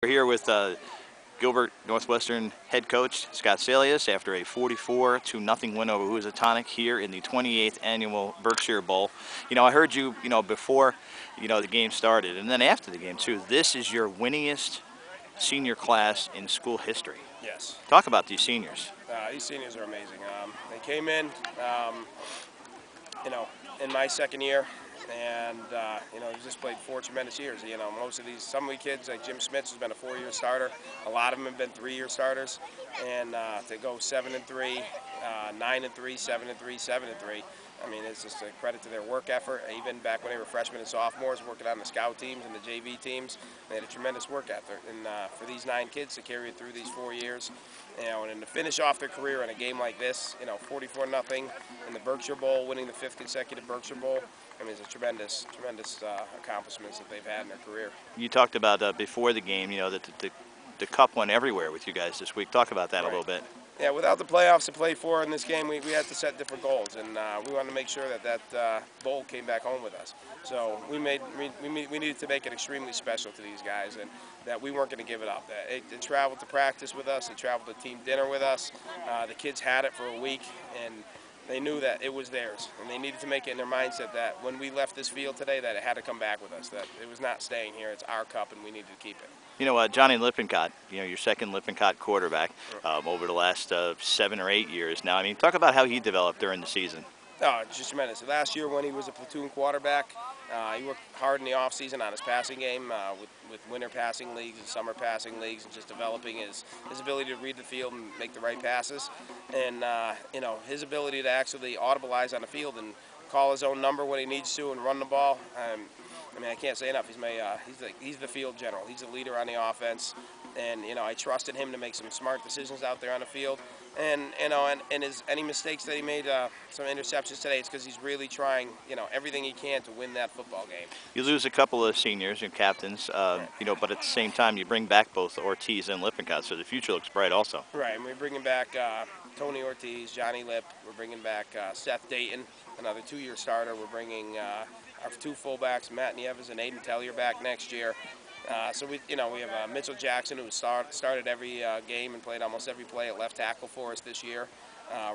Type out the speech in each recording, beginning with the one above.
We're here with Gilbert Northwestern head coach Scott Salius after a 44-0 win over Housatonic here in the 28th annual Berkshire Bowl. I heard you, before, the game started, and then after the game too. This is your winningest senior class in school history. Yes. Talk about these seniors. These seniors are amazing. They came in, in my second year, and just played 4 tremendous years. Most of these, some of the kids like Jim Schmitz has been a 4-year starter. A lot of them have been 3-year starters, and to go 7-3, 9-3, 7-3, 7-3. I mean, it's just a credit to their work effort. Even back when they were freshmen and sophomores, working on the scout teams and the JV teams, they had a tremendous work ethic. And for these 9 kids to carry it through these 4 years, and to finish off their career in a game like this, 44-0 in the Berkshire Bowl, winning the 5th consecutive Berkshire Bowl. I mean, it's a tremendous accomplishments that they've had in their career. You talked about before the game, that the cup went everywhere with you guys this week. Talk about that a little bit. Yeah, without the playoffs to play for in this game, we had to set different goals, and we wanted to make sure that bowl came back home with us. So we needed to make it extremely special to these guys, and that we weren't going to give it up. They traveled to practice with us, they traveled to team dinner with us. The kids had it for a week, and they knew that it was theirs, and they needed to make it in their mindset that when we left this field today, that it had to come back with us, that it was not staying here. It's our cup, and we needed to keep it. Johnny Lippincott, your second Lippincott quarterback over the last 7 or 8 years now. I mean, talk about how he developed during the season. Oh, just tremendous. Last year when he was a platoon quarterback, he worked hard in the offseason on his passing game with winter passing leagues and summer passing leagues, and just developing his ability to read the field and make the right passes. And, his ability to actually audibilize on the field and call his own number when he needs to and run the ball. I mean, I can't say enough. He's the field general. He's the leader on the offense, and I trusted him to make some smart decisions out there on the field. And any mistakes that he made, some interceptions today, it's because he's really trying, everything he can to win that football game. You lose a couple of seniors and captains, but at the same time you bring back both Ortiz and Lippincott, so the future looks bright also. Right, and we're bringing back Tony Ortiz, Johnny Lip. We're bringing back Seth Dayton, another 2-year starter. We're bringing our 2 fullbacks, Matt Nieves and Aiden Tellier, back next year. So we have Mitchell Jackson, who started every game and played almost every play at left tackle for us this year.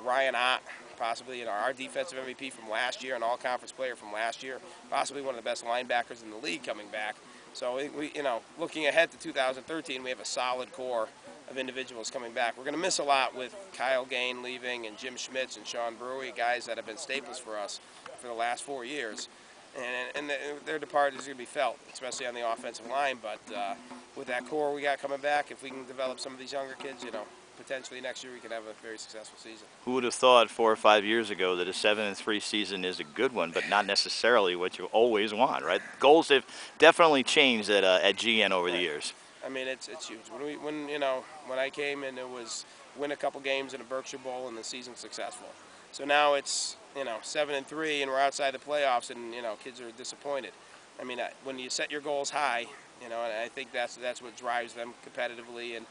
Ryan Ott, possibly our defensive MVP from last year, an all-conference player from last year, possibly one of the best linebackers in the league coming back. So we looking ahead to 2013, we have a solid core of individuals coming back. We're going to miss a lot with Kyle Gain leaving and Jim Schmitz and Sean Brewery, guys that have been staples for us for the last 4 years. And their departure is going to be felt, especially on the offensive line. But with that core we got coming back, if we can develop some of these younger kids, potentially next year we can have a very successful season. Who would have thought 4 or 5 years ago that a 7-3 season is a good one, but not necessarily what you always want, right? Goals have definitely changed at GN over the years. I mean, it's huge. When I came in, it was win a couple games in a Berkshire Bowl and the season's successful. So now it's 7-3 and we're outside the playoffs, and kids are disappointed. I mean, when you set your goals high, and I think that's what drives them competitively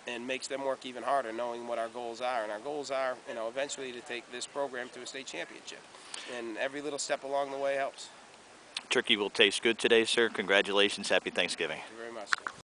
and makes them work even harder, knowing what our goals are. And our goals are, eventually to take this program to a state championship. And every little step along the way helps. Turkey will taste good today, sir. Congratulations. Happy Thanksgiving.